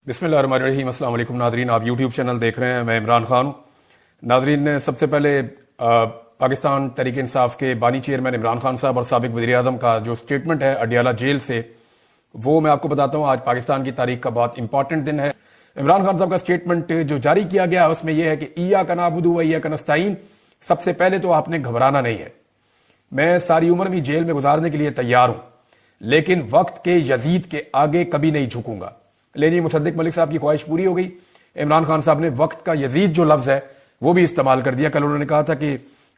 बिस्मिल्लाहिर्रहमानिर्रहीम। अस्सलाम वालेकुम नाजरीन, आप यूट्यूब चैनल देख रहे हैं। मैं इमरान खान हूँ। नाजरीन, सबसे पहले पाकिस्तान तहरीक इंसाफ के बानी चेयरमैन इमरान खान साहब और साबिक वज़ीर आज़म का जो स्टेटमेंट है अडियाला जेल से, वो मैं आपको बताता हूँ। आज पाकिस्तान की तारीख का बहुत इंपॉर्टेंट दिन है। इमरान खान साहब का स्टेटमेंट जो जारी किया गया है उसमें यह है कि इय्याका नअबुदु व इय्याका नस्तईन, सबसे पहले तो आपने घबराना नहीं है। मैं सारी उम्र भी जेल में गुजारने के लिए तैयार हूं, लेकिन वक्त के यजीद के आगे कभी नहीं झुकूंगा। लेनी मुसद्दिक मलिक साहब की ख्वाहिश पूरी हो गई। इमरान खान साहब ने वक्त का यजीद जो लफ्ज है वो भी इस्तेमाल कर दिया। कल उन्होंने कहा था कि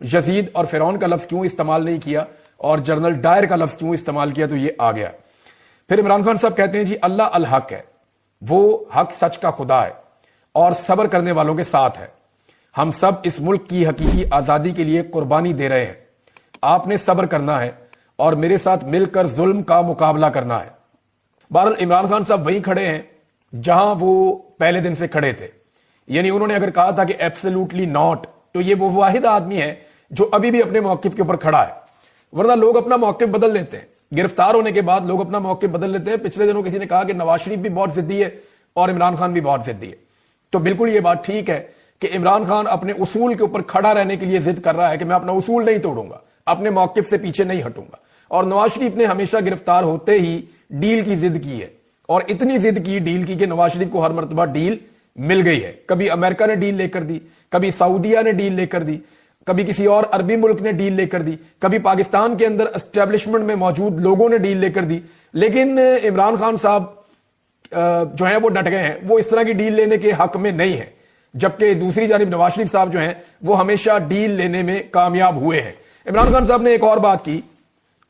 यजीद और फिरौन का लफ्ज क्यों इस्तेमाल नहीं किया और जनरल डायर का लफ्ज क्यों इस्तेमाल किया, तो ये आ गया। फिर इमरान खान साहब कहते हैं जी अल्लाह अल हक है, वो हक सच का खुदा है और सब्र करने वालों के साथ है। हम सब इस मुल्क की हकीकी आजादी के लिए कुर्बानी दे रहे हैं। आपने सब्र करना है और मेरे साथ मिलकर जुल्म का मुकाबला करना है। बहरहाल इमरान खान साहब वहीं खड़े हैं जहां वो पहले दिन से खड़े थे। यानी उन्होंने अगर कहा था कि एब्सोल्युटली नॉट, तो ये वो वाहिद आदमी है जो अभी भी अपने मौकिफ के ऊपर खड़ा है। वरना लोग अपना मौकिफ बदल लेते हैं। गिरफ्तार होने के बाद लोग अपना मौकिफ बदल लेते हैं। पिछले दिनों किसी ने कहा कि नवाज शरीफ भी बहुत जिद्दी है और इमरान खान भी बहुत जिद्दी है। तो बिल्कुल ये बात ठीक है कि इमरान खान अपने उसूल के ऊपर खड़ा रहने के लिए जिद कर रहा है कि मैं अपना उसूल नहीं तोड़ूंगा, अपने मौकिफ से पीछे नहीं हटूंगा। और नवाज शरीफ ने हमेशा गिरफ्तार होते ही डील की जिद की है और इतनी जिद की डील की कि नवाज शरीफ को हर मर्तबा डील मिल गई है। कभी अमेरिका ने डील लेकर दी, कभी सऊदिया ने डील लेकर दी, कभी किसी और अरबी मुल्क ने डील लेकर दी, कभी पाकिस्तान के अंदर एस्टेब्लिशमेंट में मौजूद लोगों ने डील लेकर दी। लेकिन इमरान खान साहब जो है वो डट गए हैं, वो इस तरह की डील लेने के हक में नहीं है। जबकि दूसरी जानिब नवाज शरीफ साहब जो हैं वो हमेशा डील लेने में कामयाब हुए हैं। इमरान खान साहब ने एक और बात की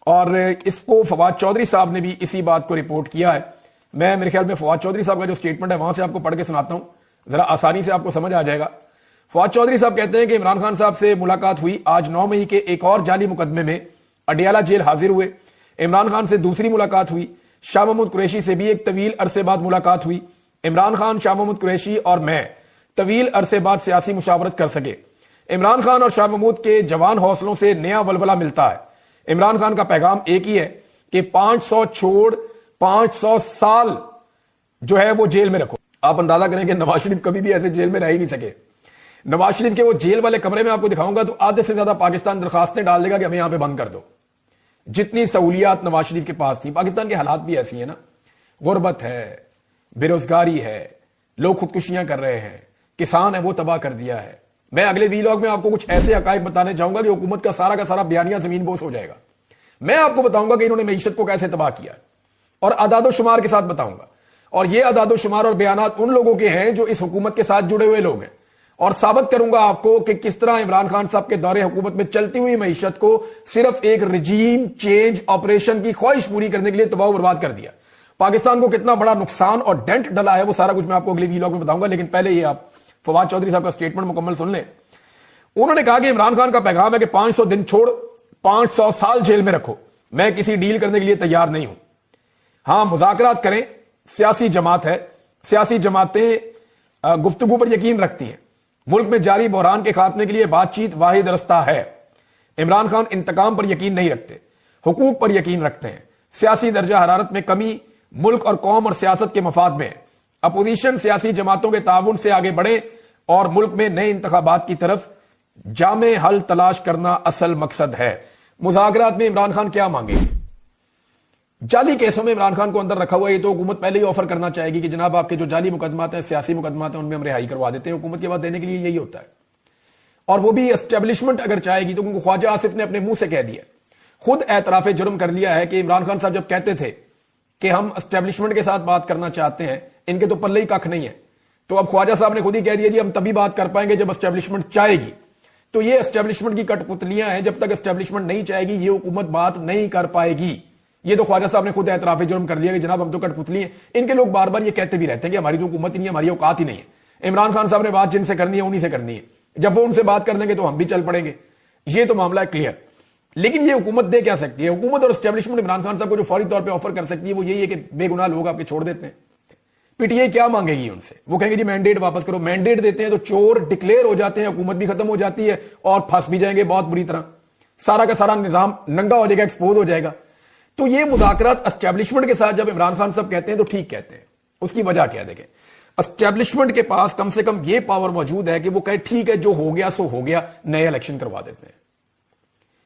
और इसको फवाद चौधरी साहब ने भी इसी बात को रिपोर्ट किया है। मैं मेरे ख्याल में फवाद चौधरी साहब का जो स्टेटमेंट है वहां से आपको पढ़ के सुनाता हूं, जरा आसानी से आपको समझ आ जाएगा। फवाद चौधरी साहब कहते हैं कि इमरान खान साहब से मुलाकात हुई। आज 9 मई के एक और जाली मुकदमे में अडियाला जेल हाजिर हुए। इमरान खान से दूसरी मुलाकात हुई। शाह महमूद कुरैशी से भी एक तवील अरसे बाद मुलाकात हुई। इमरान खान, शाह महमूद कुरैशी और मैं तवील अरसे बाद सियासी मुशावरत कर सके। इमरान खान और शाह महमूद के जवान हौसलों से नया वलवला मिलता है। इमरान खान का पैगाम एक ही है कि 500 छोड़ 500 साल जो है वो जेल में रखो। आप अंदाजा करें कि नवाज शरीफ कभी भी ऐसे जेल में रह ही नहीं सके। नवाज शरीफ के वो जेल वाले कमरे में आपको दिखाऊंगा तो आधे से ज्यादा पाकिस्तान दरखास्तें डाल देगा कि हमें यहां पे बंद कर दो। जितनी सहूलियात नवाज शरीफ के पास थी। पाकिस्तान के हालात भी ऐसी है ना, गुर्बत है, बेरोजगारी है, लोग खुदकुशियां कर रहे हैं, किसान है वो तबाह कर दिया है। मैं अगले वीलॉग में आपको कुछ ऐसे हकायक बताने चाहूंगा कि हुकूमत का सारा बयानिया जमीन बोस हो जाएगा। मैं आपको बताऊंगा कि इन्होंने मईशत को कैसे तबाह किया और अदादो शुमार के साथ बताऊंगा। और ये अदादो शुमार और बयानात उन लोगों के हैं जो इस हुकूमत के साथ जुड़े हुए लोग हैं। और साबित करूंगा आपको कि किस तरह इमरान खान साहब के दौरे हुकूमत में चलती हुई मईशत को सिर्फ एक रिजीम चेंज ऑपरेशन की ख्वाहिश पूरी करने के लिए तबाह बर्बाद कर दिया। पाकिस्तान को कितना बड़ा नुकसान और डेंट डला है वो सारा कुछ मैं आपको अगले वीलॉग में बताऊंगा। लेकिन पहले ये आप फवाद चौधरी साहब का स्टेटमेंट मुकम्मल सुन लें। उन्होंने कहा कि इमरान खान का पैगाम है कि 500 दिन छोड़ 500 साल जेल में रखो। मैं किसी डील करने के लिए तैयार नहीं हूं। हां, मुज़ाकरात करें, सियासी जमात है, सियासी जमातें गुफ्तगू पर यकीन रखती हैं। मुल्क में जारी बहरान के खात्मे के लिए बातचीत वाहिद रास्ता है। इमरान खान इंतकाम पर यकीन नहीं रखते, हुकूक पर यकीन रखते हैं। सियासी दर्जा हरारत में कमी मुल्क और कौम और सियासत के मफाद में है। अपोजिशन सियासी जमातों के ताउन से आगे बढ़े और मुल्क में नए इंतखाबात की तरफ जामे हल तलाश करना असल मकसद है। मुज़ाकरात में इमरान खान क्या मांगेंगे? जाली केसों में इमरान खान को अंदर रखा हुआ है। ये तो हुकूमत पहले ही ऑफर करना चाहेगी कि जनाब आपके जो जाली मुकदमात हैं, सियासी मुकदमात हैं, उनमें हम रिहाई करवा देते हैं। हुकूमत के बाद देने के लिए यही होता है। और वो भी एस्टेब्लिशमेंट अगर चाहेगी तो, क्योंकि ख्वाजा आसिफ ने अपने मुंह से कह दिया, खुद एतराफ जुर्म कर लिया है कि इमरान खान साहब जब कहते थे कि हम एस्टेब्लिशमेंट के साथ बात करना चाहते हैं, इनके तो पल्ले ही कख नहीं है, तो अब ख्वाजा साहब ने खुद ही कह दिया जी हम तभी बात कर पाएंगे जब एस्टेब्लिशमेंट चाहेगी। तो ये एस्टेब्लिशमेंट की कठपुतलियां हैं। जब तक एस्टेब्लिशमेंट नहीं चाहेगी ये हुकूमत बात नहीं कर पाएगी। ये तो ख्वाजा साहब ने खुद एतराफ जुर्म कर दिया कि जनाब हम तो कठपुतली हैं। इनके लोग बार बार ये कहते भी रहते हैं कि हमारी तो हुकूमत ही नहीं है, हमारी औकात ही नहीं है। इमरान खान साहब ने बात जिनसे करनी है उन्हीं से करनी है। जब वो उनसे बात कर लेंगे तो हम भी चल पड़ेंगे। ये तो मामला है क्लियर। लेकिन ये हुकूमत दे क्या सकती है? हुकूमत और एस्टेब्लिशमेंट इमरान खान साहब को जो फौरी तौर पर ऑफर कर सकती है वो यही है कि बेगुनाह लोग आपके छोड़ देते हैं। पीटीआई क्या मांगेगी उनसे? वो कहेंगे जी मैंडेट वापस करो। मैंडेट देते हैं तो चोर डिक्लेयर हो जाते हैं, हुकूमत भी खत्म हो जाती है और फंस भी जाएंगे बहुत बुरी तरह। सारा का सारा निजाम नंगा हो जाएगा, एक्सपोज हो जाएगा। तो ये मुज़ाकरात एस्टेब्लिशमेंट के साथ जब इमरान खान साहब कहते हैं तो ठीक कहते हैं। उसकी वजह क्या है? देखें, एस्टेब्लिशमेंट के पास कम से कम यह पावर मौजूद है कि वो कहे ठीक है, जो हो गया सो हो गया, नए इलेक्शन करवा देते हैं।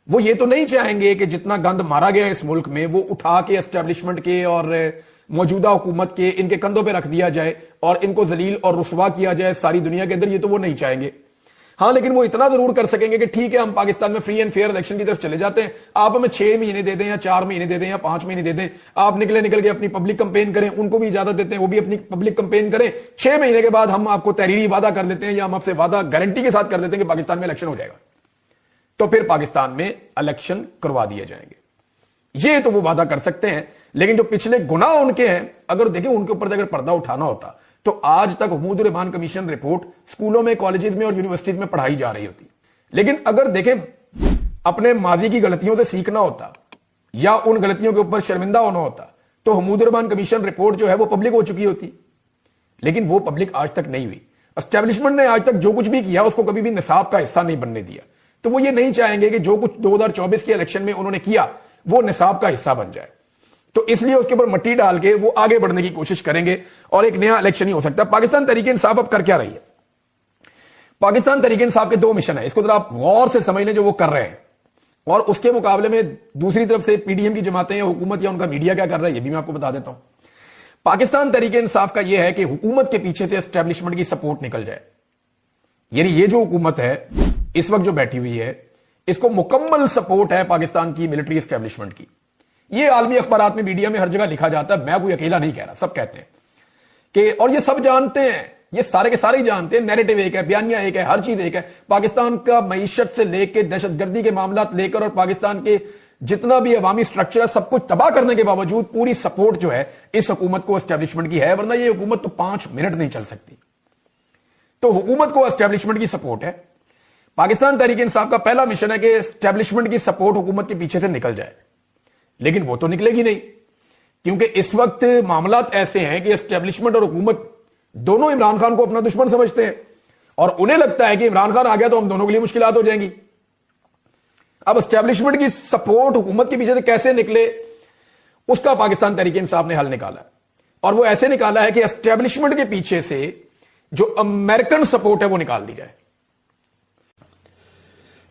वो ये तो नहीं चाहेंगे कि जितना गंद मारा गया इस मुल्क में वो उठा के एस्टेब्लिशमेंट के और मौजूदा हुकूमत के इनके कंधों पे रख दिया जाए और इनको जलील और रुसवा किया जाए सारी दुनिया के अंदर। ये तो वो नहीं चाहेंगे। हां, लेकिन वो इतना जरूर कर सकेंगे कि ठीक है, हम पाकिस्तान में फ्री एंड फेयर इलेक्शन की तरफ चले जाते हैं, आप हमें 6 महीने दे दें या 4 महीने दे दें या 5 महीने दे दें, आप निकल के अपनी पब्लिक कंपेन करें, उनको भी इजाजत देते हैं, वो भी अपनी पब्लिक कंपेन करें। 6 महीने के बाद हम आपको तहरीरी वादा कर देते हैं या हम आपसे वादा गारंटी के साथ कर देते हैं कि पाकिस्तान में इलेक्शन हो जाएगा, तो फिर पाकिस्तान में इलेक्शन करवा दिए जाएंगे। ये तो वो वादा कर सकते हैं, लेकिन जो पिछले गुनाह उनके हैं, अगर देखें उनके ऊपर अगर पर्दा उठाना होता तो आज तक हुकूमत-उर-रहमान कमीशन रिपोर्ट स्कूलों में, कॉलेजेस में और यूनिवर्सिटीज में पढ़ाई जा रही होती। लेकिन अगर देखें अपने माजी की गलतियों से सीखना होता या उन गलतियों के ऊपर शर्मिंदा होना होता तो हुकूमत-उर-रहमान कमीशन रिपोर्ट जो है वो पब्लिक हो चुकी होती। लेकिन वो पब्लिक आज तक नहीं हुई। एस्टेब्लिशमेंट ने आज तक जो कुछ भी किया उसको कभी भी निसाब का हिस्सा नहीं बनने दिया। तो वो ये नहीं चाहेंगे कि जो कुछ 2024 के इलेक्शन में उन्होंने किया वो निसाब का हिस्सा बन जाए। तो इसलिए उसके ऊपर मट्टी डाल के वो आगे बढ़ने की कोशिश करेंगे और एक नया इलेक्शन ही हो सकता है। पाकिस्तान तहरीक इंसाफ अब कर क्या रही है? पाकिस्तान तहरीक इंसाफ के 2 मिशन है, इसको जरा आप गौर से समझ लें जो वो कर रहे हैं, और उसके मुकाबले में दूसरी तरफ से पीडीएम की जमातें या हुकूमत या उनका मीडिया क्या कर रहा है ये भी मैं आपको बता देता हूं। पाकिस्तान तहरीक इंसाफ का यह है कि हुकूमत के पीछे से एस्टेब्लिशमेंट की सपोर्ट निकल जाए। यानी ये जो हुकूमत है इस वक्त जो बैठी हुई है, इसको मुकम्मल सपोर्ट है पाकिस्तान की मिलिट्री एस्टेब्लिशमेंट की। ये आलमी अखबारात में, मीडिया में हर जगह लिखा जाता है, मैं कोई अकेला नहीं कह रहा, सब कहते हैं कि, और ये सब जानते हैं, ये सारे के सारे ही जानते हैं, नैरेटिव एक है, बयानिया एक है, हर चीज एक है। पाकिस्तान का मईशत से लेकर दहशतगर्दी के मामला लेकर और पाकिस्तान के जितना भी अवामी स्ट्रक्चर है सब कुछ तबाह करने के बावजूद पूरी सपोर्ट जो है इस हुकूमत को एस्टेब्लिशमेंट की है, वरना ये हुकूमत तो 5 मिनट नहीं चल सकती। तो हुकूमत को एस्टेब्लिशमेंट की सपोर्ट है। पाकिस्तान तहरीक इंसाफ का पहला मिशन है कि एस्टेब्लिशमेंट की सपोर्ट हुकूमत के पीछे से निकल जाए, लेकिन वो तो निकलेगी नहीं, क्योंकि इस वक्त मामलात ऐसे हैं कि एस्टेब्लिशमेंट और हुकूमत दोनों इमरान खान को अपना दुश्मन समझते हैं और उन्हें लगता है कि इमरान खान आ गया तो हम दोनों के लिए मुश्किलात हो जाएंगी। अब एस्टेब्लिशमेंट की सपोर्ट हुकूमत के पीछे से कैसे निकले, उसका पाकिस्तान तहरीक इंसाफ ने हल निकाला है, और वो ऐसे निकाला है कि एस्टेब्लिशमेंट के पीछे से जो अमेरिकन सपोर्ट है वो निकाल दी जाए।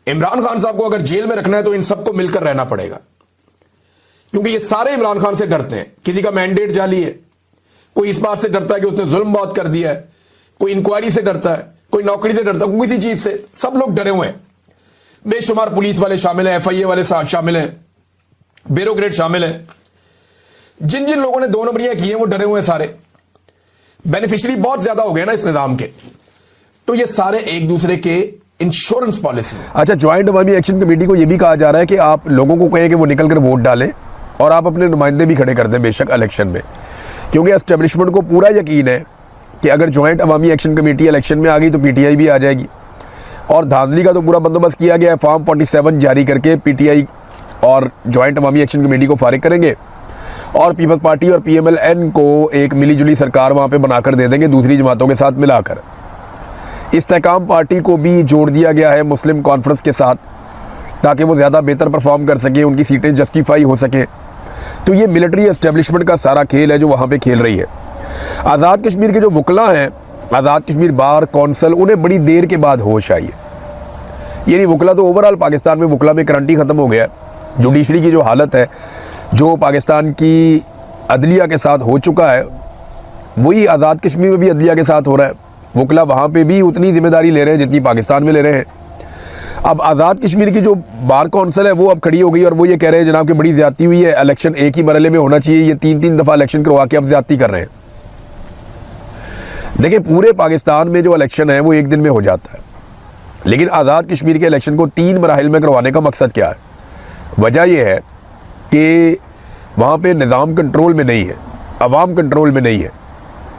इमरान खान साहब को अगर जेल में रखना है तो इन सबको मिलकर रहना पड़ेगा, क्योंकि ये सारे इमरान खान से डरते हैं। किसी का मैंडेट जाली है, कोई इस बात से डरता है कि उसने जुल्म बहुत कर दिया है, कोई इंक्वायरी से डरता है, कोई नौकरी से डरता है, कोई किसी चीज से, सब लोग डरे हुए हैं। बेशुमार पुलिस वाले शामिल हैं, एफआईए वाले शामिल हैं, ब्यूरोक्रेट शामिल हैं। जिन जिन लोगों ने 2 नंबरियां की हैं वो डरे हुए हैं सारे। बेनिफिशियरी बहुत ज्यादा हो गए ना इस निजाम के, तो ये सारे एक दूसरे के इंश्योरेंस पॉलिसी। अच्छा, ज्वाइंट अवामी एक्शन कमेटी को यह भी कहा जा रहा है कि आप लोगों को कहें कि वो निकल कर वोट डालें और आप अपने नुमाइंदे भी खड़े कर दें बेशक इलेक्शन में, क्योंकि एस्टेब्लिशमेंट को पूरा यकीन है कि अगर ज्वाइंट अवामी एक्शन कमेटी इलेक्शन में आ गई तो पीटीआई भी आ जाएगी। और धांधली का तो पूरा बंदोबस्त किया गया है, फॉर्म 47 जारी करके पीटीआई और ज्वाइंट अवामी एक्शन कमेटी को फारिग करेंगे और पीपल्स पार्टी और पीएमएलएन को एक मिलीजुली सरकार वहां पे बनाकर दे देंगे दूसरी जमातों के साथ मिलाकर। इस्तेकाम पार्टी को भी जोड़ दिया गया है मुस्लिम कॉन्फ्रेंस के साथ, ताकि वो ज़्यादा बेहतर परफॉर्म कर सकें, उनकी सीटें जस्टिफाई हो सकें। तो ये मिलिट्री एस्टेब्लिशमेंट का सारा खेल है जो वहाँ पे खेल रही है। आज़ाद कश्मीर के जो वकला हैं, आज़ाद कश्मीर बार कौंसल, उन्हें बड़ी देर के बाद होश आई है। यानी वकला तो ओवरऑल पाकिस्तान में वकला में करंटी ख़त्म हो गया। जुडिशरी की जो हालत है, जो पाकिस्तान की अदलिया के साथ हो चुका है, वही आज़ाद कश्मीर में भी अदलिया के साथ हो रहा है। वकला वहाँ पे भी उतनी जिम्मेदारी ले रहे हैं जितनी पाकिस्तान में ले रहे हैं। अब आज़ाद कश्मीर की जो बार कौंसिल है वो अब खड़ी हो गई और वो ये कह रहे हैं जनाब कि बड़ी ज़्यादती हुई है, इलेक्शन एक ही मरहले में होना चाहिए, ये 3-3 दफ़ा इलेक्शन करवा के अब ज़्यादती कर रहे हैं। देखिए, पूरे पाकिस्तान में जो इलेक्शन है वो एक दिन में हो जाता है, लेकिन आज़ाद कश्मीर के इलेक्शन को 3 मराहिल में करवाने का मकसद क्या है? वजह यह है कि वहाँ पर निज़ाम कंट्रोल में नहीं है, अवाम कंट्रोल में नहीं है,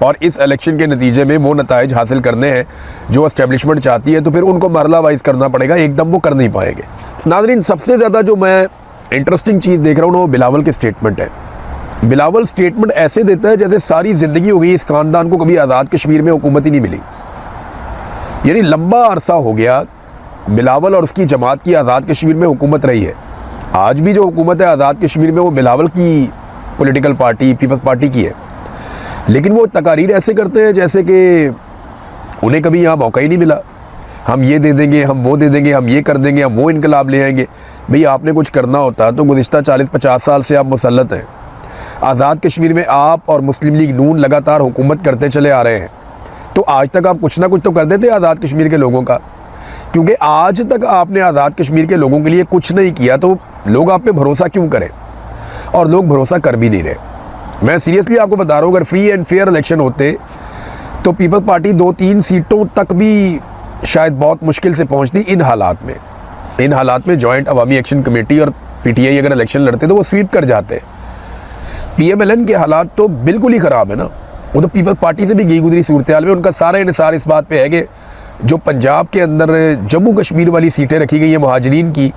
और इस इलेक्शन के नतीजे में वो नताइज हासिल करने हैं जो एस्टेब्लिशमेंट चाहती है, तो फिर उनको मरला वाइज करना पड़ेगा, एकदम वो कर नहीं पाएंगे। नाज़रीन, सबसे ज़्यादा जो मैं इंटरेस्टिंग चीज़ देख रहा हूँ वो बिलावल की स्टेटमेंट है। बिलावल स्टेटमेंट ऐसे देता है जैसे सारी ज़िंदगी हो गई इस ख़ानदान को कभी आज़ाद कश्मीर में हुकूमत ही नहीं मिली। यानी लंबा अरसा हो गया बिलावल और उसकी जमात की आज़ाद कश्मीर में हुकूमत रही है। आज भी जो हुकूमत है आज़ाद कश्मीर में वो बिलावल की पॉलिटिकल पार्टी, पीपल्स पार्टी की है। लेकिन वो तकारीर ऐसे करते हैं जैसे कि उन्हें कभी यहाँ मौका ही नहीं मिला। हम ये दे देंगे, हम वो दे देंगे, हम ये कर देंगे, हम वो इनकलाब ले आएंगे। भाई आपने कुछ करना होता तो गुज़िश्ता 40-50 साल से आप मुसल्लत हैं। आज़ाद कश्मीर में आप और मुस्लिम लीग नून लगातार हुकूमत करते चले आ रहे हैं, तो आज तक आप कुछ ना कुछ तो कर देते आज़ाद कश्मीर के लोगों का। क्योंकि आज तक आपने आज़ाद कश्मीर के लोगों के लिए कुछ नहीं किया तो लोग आप पे भरोसा क्यों करें? और लोग भरोसा कर भी नहीं रहे। मैं सीरियसली आपको बता रहा हूँ, अगर फ्री एंड फेयर इलेक्शन होते तो पीपल्स पार्टी 2-3 सीटों तक भी शायद बहुत मुश्किल से पहुँचती। इन हालात में जॉइंट अवामी एक्शन कमेटी और पीटीआई अगर इलेक्शन लड़ते तो वो स्वीप कर जाते। पीएमएलएन के हालात तो बिल्कुल ही ख़राब है ना। वो तो पीपल्स पार्टी से भी गई गुजरी सूरत हाल में उनका सारा इन्हिसार इस बात पे है कि जो पंजाब के अंदर जम्मू कश्मीर वाली सीटें रखी गई हैं मुहाजिरीन की,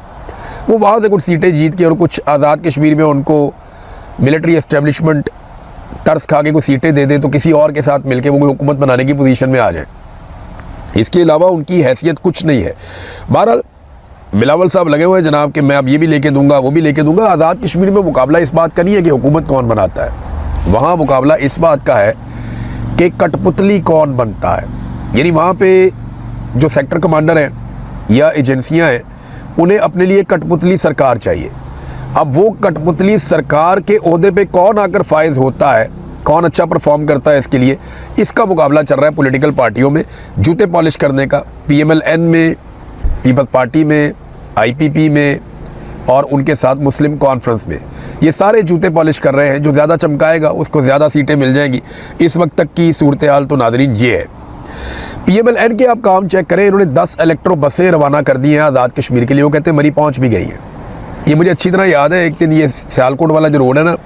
वो वहाँ से कुछ सीटें जीत के और कुछ आज़ाद कश्मीर में उनको मिलिट्री एस्टेब्लिशमेंट तरस खा के कुछ सीटें दे दे तो किसी और के साथ मिलके वो कोई हुकूमत बनाने की पोजीशन में आ जाए। इसके अलावा उनकी हैसियत कुछ नहीं है। बहरहाल बिलावल साहब लगे हुए हैं जनाब कि मैं अब ये भी लेके दूंगा, वो भी लेके दूंगा। आज़ाद कश्मीर में मुकाबला इस बात का नहीं है कि हुकूमत कौन बनाता है, वहाँ मुकाबला इस बात का है कि कठपुतली कौन बनता है। यानी वहाँ पे जो सेक्टर कमांडर हैं या एजेंसियाँ हैं उन्हें अपने लिए कठपुतली सरकार चाहिए। अब वो कठपुतली सरकार के ओहदे पे कौन आकर फायज होता है, कौन अच्छा परफॉर्म करता है, इसके लिए इसका मुकाबला चल रहा है पॉलिटिकल पार्टियों में जूते पॉलिश करने का। पीएमएलएन में, पीपल्स पार्टी में, आईपीपी में और उनके साथ मुस्लिम कॉन्फ्रेंस में ये सारे जूते पॉलिश कर रहे हैं। जो ज़्यादा चमकाएगा उसको ज़्यादा सीटें मिल जाएंगी। इस वक्त तक की सूरत हाल तो नाज़रीन ये है। पीएमएलएन के आप काम चेक करें, इन्होंने 10 इलेक्ट्रो बसें रवाना कर दी हैं आज़ाद कश्मीर के लिए। वो कहते हैं मरी पहुँच भी गई है। ये मुझे अच्छी तरह याद है, एक दिन ये सियालकोट वाला जो रोड है ना,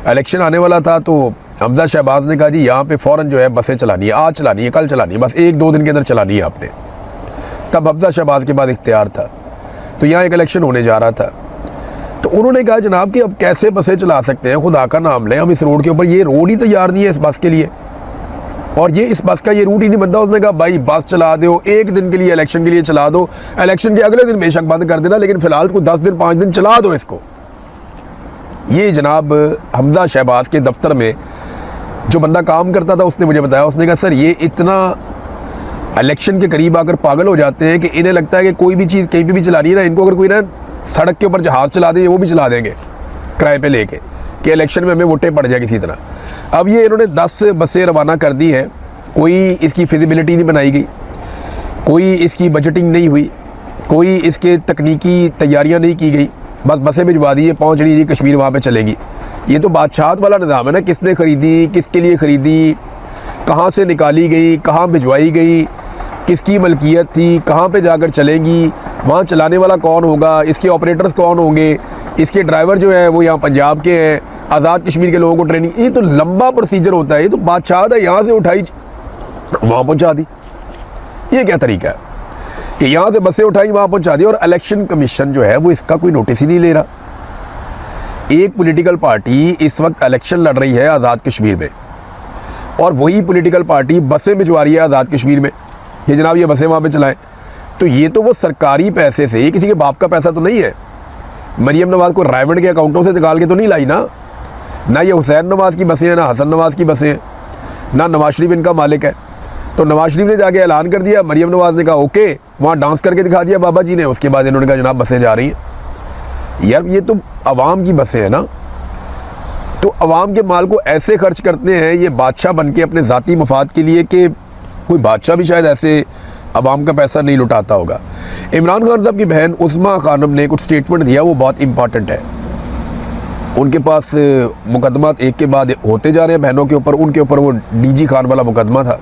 इलेक्शन आने वाला था तो हमजा शहबाज ने कहा जी यहाँ पे फ़ौरन जो है बसें चलानी है, आज चलानी है, कल चलानी है, बस 1-2 दिन के अंदर चलानी है आपने। तब हमजा शहबाज के बाद इख्तियार था, तो यहाँ एक इलेक्शन होने जा रहा था। तो उन्होंने कहा जनाब कि अब कैसे बसें चला सकते हैं, खुदा का नाम लें, हम इस रोड के ऊपर, ये रोड ही तैयार नहीं है इस बस के लिए और ये इस बस का ये रूट ही नहीं बनता। उसने कहा भाई बस चला दो, 1 दिन के लिए इलेक्शन के लिए चला दो, इलेक्शन के अगले दिन बेशक बंद कर देना, लेकिन फिलहाल को 10 दिन 5 दिन चला दो इसको। ये जनाब हमजा शहबाज के दफ्तर में जो बंदा काम करता था उसने मुझे बताया, उसने कहा सर ये इतना इलेक्शन के करीब आकर पागल हो जाते हैं कि इन्हें लगता है कि कोई भी चीज़ कहीं पे भी चला रही है ना, इनको अगर कोई ना सड़क के ऊपर जहाज़ चला दे वो भी चला देंगे किराए पे लेके कि इलेक्शन में हमें वोटें पड़ जाए किसी तरह। अब ये इन्होंने 10 बसें रवाना कर दी हैं, कोई इसकी फिजिबिलिटी नहीं बनाई गई, कोई इसकी बजटिंग नहीं हुई, कोई इसके तकनीकी तैयारियां नहीं की गई, बस बसें भिजवा दी, पहुँच रही जी कश्मीर, वहाँ पे चलेगी। ये तो बादशाहत वाला निज़ाम है ना, किसने ख़रीदी, किसके लिए ख़रीदी, कहाँ से निकाली गई, कहाँ भिजवाई गई, किसकी मलकियत थी, कहाँ पे जाकर चलेंगी, वहाँ चलाने वाला कौन होगा, इसके ऑपरेटर्स कौन होंगे, इसके ड्राइवर जो है वो यहाँ पंजाब के हैं, आज़ाद कश्मीर के लोगों को ट्रेनिंग, ये तो लंबा प्रोसीजर होता है। ये तो बादशाहत है, यहाँ से उठाई वहाँ पहुँचा दी। ये क्या तरीका है कि यहाँ से बसें उठाई वहाँ पहुँचा दी और इलेक्शन कमीशन जो है वो इसका कोई नोटिस ही नहीं ले रहा। एक पॉलिटिकल पार्टी इस वक्त इलेक्शन लड़ रही है आज़ाद कश्मीर में और वही पॉलिटिकल पार्टी बसें भिजवा रही है आज़ाद कश्मीर में कि जनाब ये बसें वहाँ पे चलाएं। तो ये तो वो सरकारी पैसे से, ये किसी के बाप का पैसा तो नहीं है। मरियम नवाज़ को रायवंड के अकाउंटों से निकाल के तो नहीं लाई ना ये हुसैन नवाज़ की बसें हैं, ना हसन नवाज़ की बसें हैं, ना नवाज शरीफ इनका मालिक है। तो नवाज शरीफ ने जाके ऐलान कर दिया, मरियम नवाज़ ने कहा ओके, वहाँ डांस करके दिखा दिया बाबा जी ने, उसके बाद इन्होंने कहा जनाब बसें जा रही हैं। यार ये तो आवाम की बसें हैं ना, तो आवाम के माल को ऐसे खर्च करते हैं ये बादशाह बन के अपने ज़ाती मफाद के लिए कि कोई बादशाह भी शायद ऐसे आवाम का पैसा नहीं लुटाता होगा। इमरान खान साहब की बहन उस्मा खानम ने कुछ स्टेटमेंट दिया, वो बहुत इंपॉर्टेंट है। उनके पास मुकदमा एक के बाद होते जा रहे हैं बहनों के ऊपर, उनके ऊपर वो डीजी खान वाला मुकदमा था।